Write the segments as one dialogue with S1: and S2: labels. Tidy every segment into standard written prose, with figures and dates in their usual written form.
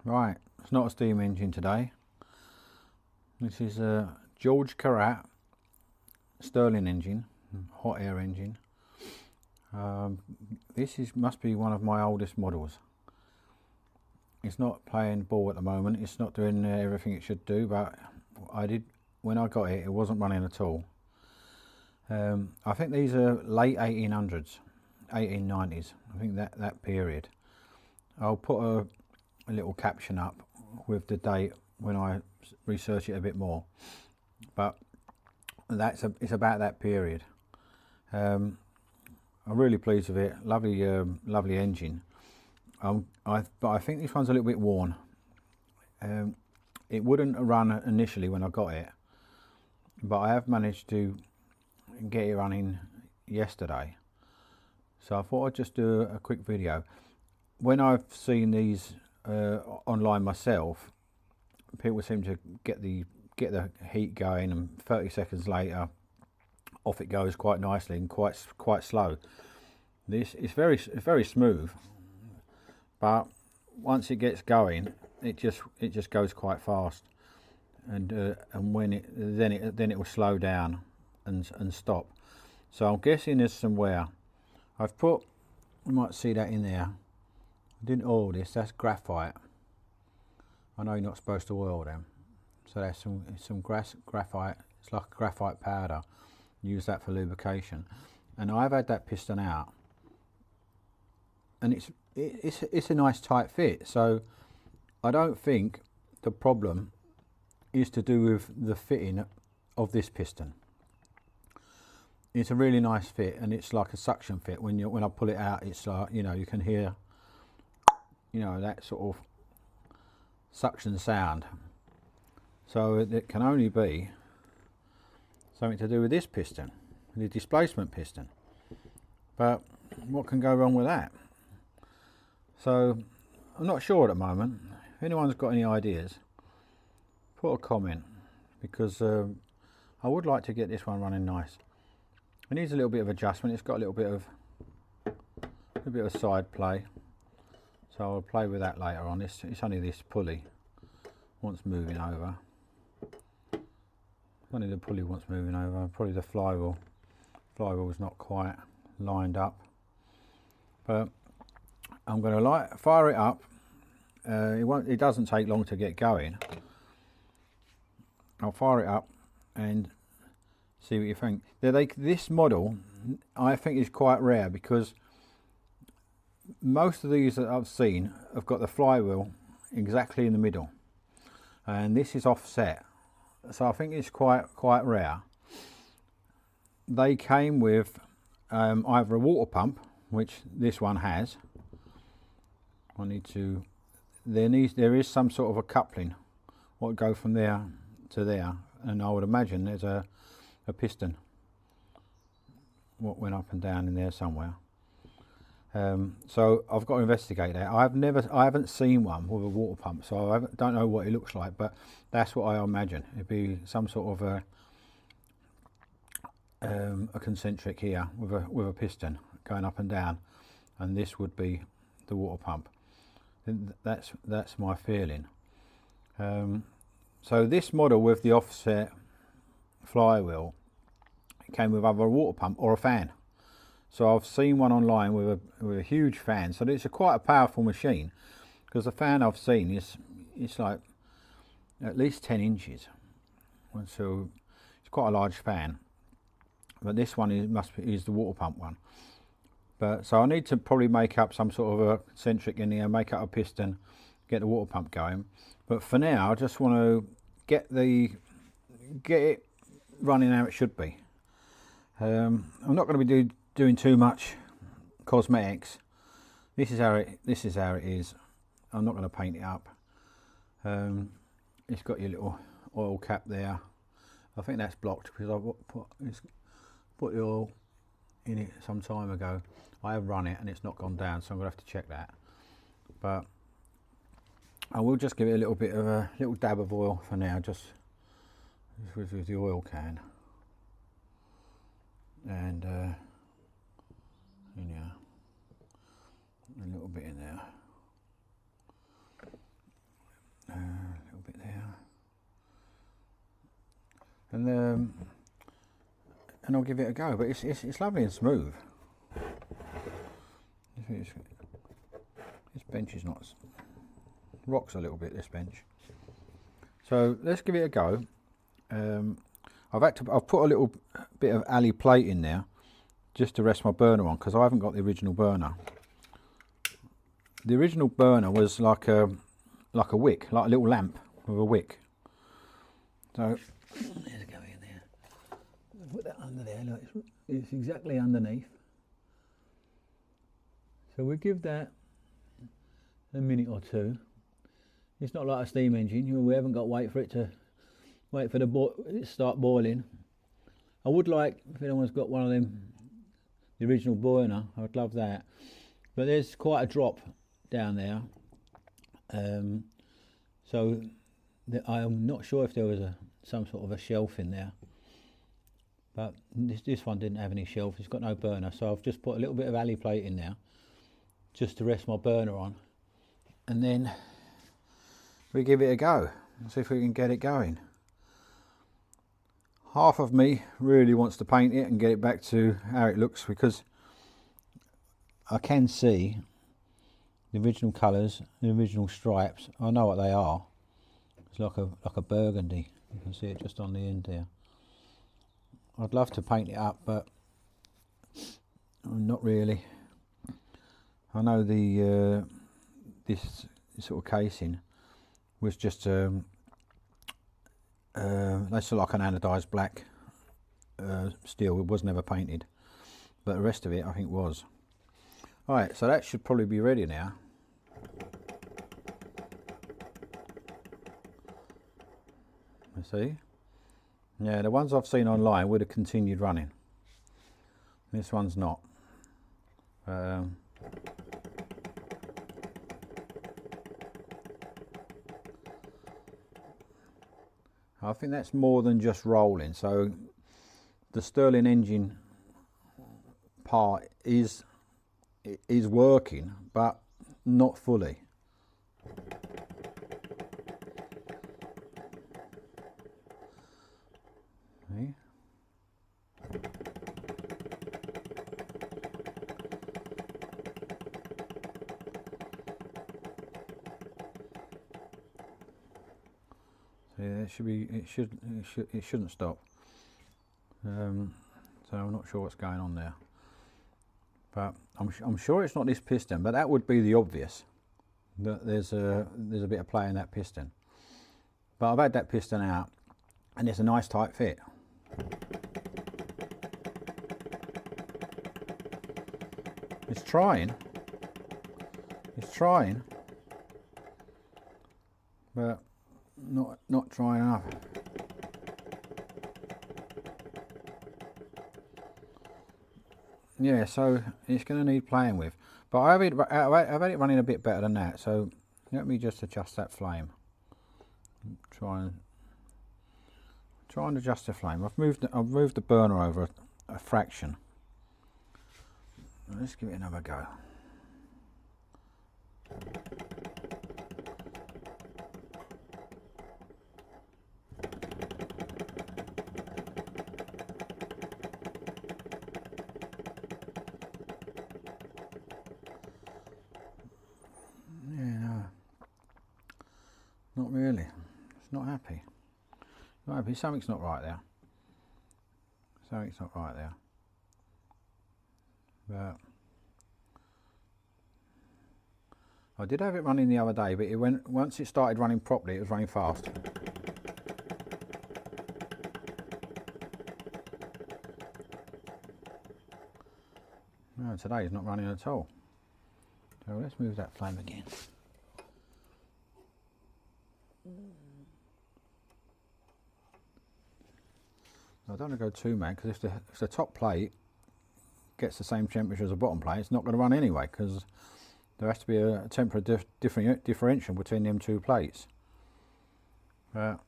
S1: Right, it's not a steam engine today. This is a George Carette Stirling engine, hot air engine. Must be one of my oldest models. It's not playing ball at the moment. It's not doing everything it should do, but when I got it, it wasn't running at all. I think these are late 1800s, 1890s. I think that period. I'll put a little caption up with the date when I research it a bit more, but it's about that period. I'm really pleased with it. Lovely engine. But I think this one's a little bit worn. It wouldn't run initially when I got it, but I have managed to get it running yesterday. So I thought I'd just do a quick video. When I've seen these online myself, people seem to get the heat going, and 30 seconds later off it goes quite nicely and quite slow. This is very smooth, but once it gets going, it just goes quite fast, and when then it will slow down and stop. So I'm guessing there's some wear. I've put, you might see that in there. I didn't oil this. That's graphite. I know you're not supposed to oil them. So there's some graphite. It's like graphite powder. Use that for lubrication. And I've had that piston out, and it's a nice tight fit. So I don't think the problem is to do with the fitting of this piston. It's a really nice fit, and it's like a suction fit. When I pull it out, it's like, you can hear, that sort of suction sound. So it can only be something to do with this piston, the displacement piston. But what can go wrong with that? So I'm not sure at the moment. If anyone's got any ideas, put a comment, because I would like to get this one running nice. It needs a little bit of adjustment. It's got a little bit of side play, so I'll play with that later on. It's only this pulley wants moving over. Only the pulley wants moving over. Probably the flywheel is not quite lined up. But I'm going to fire it up. It doesn't take long to get going. I'll fire it up and see what you think. This model, I think, is quite rare, because most of these that I've seen have got the flywheel exactly in the middle, and this is offset. So I think it's quite rare. They came with either a water pump, which this one has. There is some sort of a coupling what would go from there to there, and I would imagine there's a piston what went up and down in there somewhere. So I've got to investigate that. I haven't seen one with a water pump, so I don't know what it looks like, but that's what I imagine. It'd be some sort of a concentric here with a piston going up and down, and this would be the water pump. That's my feeling. So this model with the offset flywheel came with either a water pump or a fan. So I've seen one online with a huge fan. So it's quite a powerful machine, because the fan I've seen it's like at least 10 inches. And so it's quite a large fan. But this one is the water pump one. But so I need to probably make up some sort of a concentric in here, make up a piston, get the water pump going. But for now, I just want to get it running how it should be. I'm not going to be doing too much cosmetics. This is how it is. I'm not going to paint it up. It's got your little oil cap there. I think that's blocked because I put the oil in it some time ago. I have run it and it's not gone down, so I'm going to have to check that. But I will just give it a little bit of a little dab of oil for now, just with the oil can. And a little bit in there. and I'll give it a go. But it's lovely and smooth. This bench is not, rocks a little bit, this bench. So let's give it a go. I've put a little bit of alley plate in there just to rest my burner on, because I haven't got the original burner. The original burner was like a wick, like a little lamp with a wick. So there's a go in there. Put that under there. Look, it's exactly underneath. So we give that a minute or two. It's not like a steam engine. We haven't got to wait for it to start boiling. I would like, if anyone's got one of them, the original burner, I would love that. But there's quite a drop down there, so I'm not sure if there was some sort of a shelf in there. But this one didn't have any shelf. It's got no burner, so I've just put a little bit of alley plate in there, just to rest my burner on, and then we give it a go and see if we can get it going. Half of me really wants to paint it and get it back to how it looks, because I can see the original colours, the original stripes. I know what they are. It's like a burgundy. You can see it just on the end there. I'd love to paint it up, but not really. I know the this sort of casing was just they sort of like an anodised black steel. It was never painted, but the rest of it I think was. Alright, so that should probably be ready now. You see? Yeah, the ones I've seen online would have continued running. This one's not. I think that's more than just rolling. So the Stirling engine part is working, but not fully. See? See, it should be. It shouldn't stop. So I'm not sure what's going on there. But I'm sure it's not this piston, but that would be the obvious. That there's a bit of play in that piston. But I've had that piston out, and it's a nice tight fit. It's trying, but not trying enough. Yeah, so it's going to need playing with, but I've had it running a bit better than that. So let me just adjust that flame. Try and adjust the flame. I've moved the burner over a fraction. Let's give it another go. Not really. It's not happy. Not happy. Something's not right there. Something's not right there. But I did have it running the other day, but it went, once it started running properly, it was running fast. No, today it's not running at all. So let's move that flame again. I don't want to go too mad, because if the top plate gets the same temperature as the bottom plate, it's not going to run anyway, because there has to be a temperature differential between them two plates. Yeah,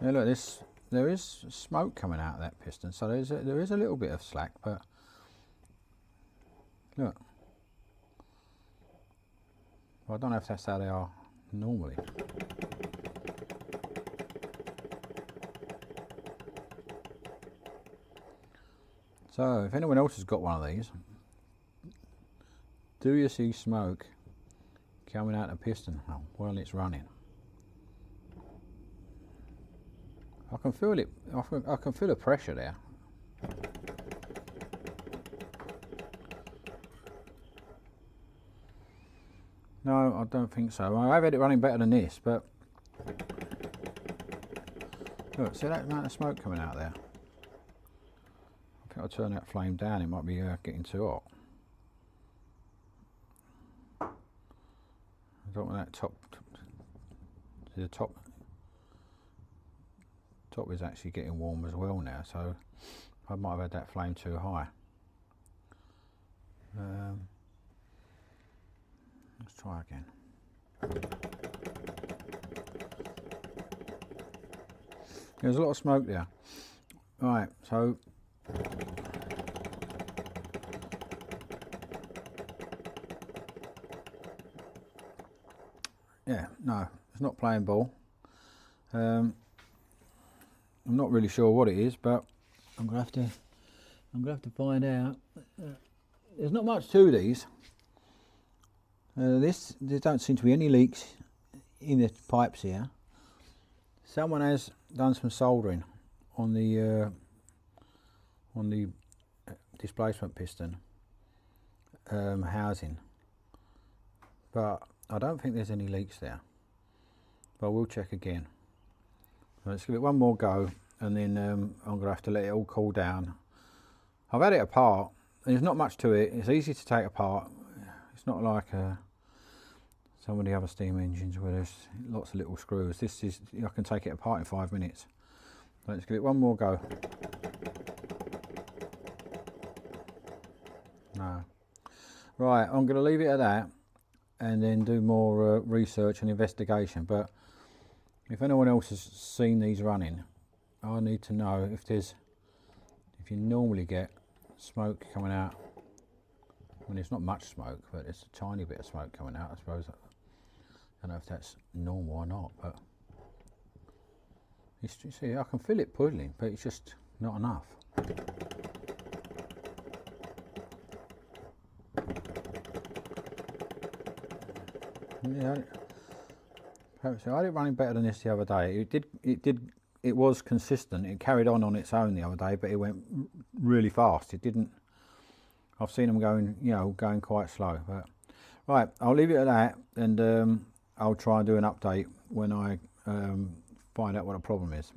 S1: look, there is smoke coming out of that piston, so there is a little bit of slack, but Look. Well, I don't know if that's how they are normally. So, if anyone else has got one of these, do you see smoke coming out of the piston while it's running? I can feel it. I can feel the pressure there. No, I don't think so. I have had it running better than this, but look, see that amount of smoke coming out there? I think I'll turn that flame down. It might be getting too hot. I don't want that top. The top is actually getting warm as well now, so I might have had that flame too high. Let's try again. There's a lot of smoke there. Right, so yeah, no, it's not playing ball. I'm not really sure what it is, but I'm gonna have to find out. There's not much to these. There don't seem to be any leaks in the pipes here. Someone has done some soldering on the displacement piston housing, but I don't think there's any leaks there. But we'll check again. Let's give it one more go, and then I'm going to have to let it all cool down. I've had it apart. There's not much to it. It's easy to take apart. It's not like some of the other steam engines where there's lots of little screws. This is, I can take it apart in 5 minutes. Let's give it one more go. No. Right, I'm going to leave it at that and then do more research and investigation. But if anyone else has seen these running, I need to know if you normally get smoke coming out. I mean, it's not much smoke, but it's a tiny bit of smoke coming out, I suppose. I don't know if that's normal or not, but you see, I can feel it puddling, but it's just not enough. Yeah, perhaps I had it running better than this the other day. It was consistent. It carried on its own the other day, but it went really fast. It didn't. I've seen them going quite slow. But right, I'll leave it at that, and I'll try and do an update when I find out what the problem is.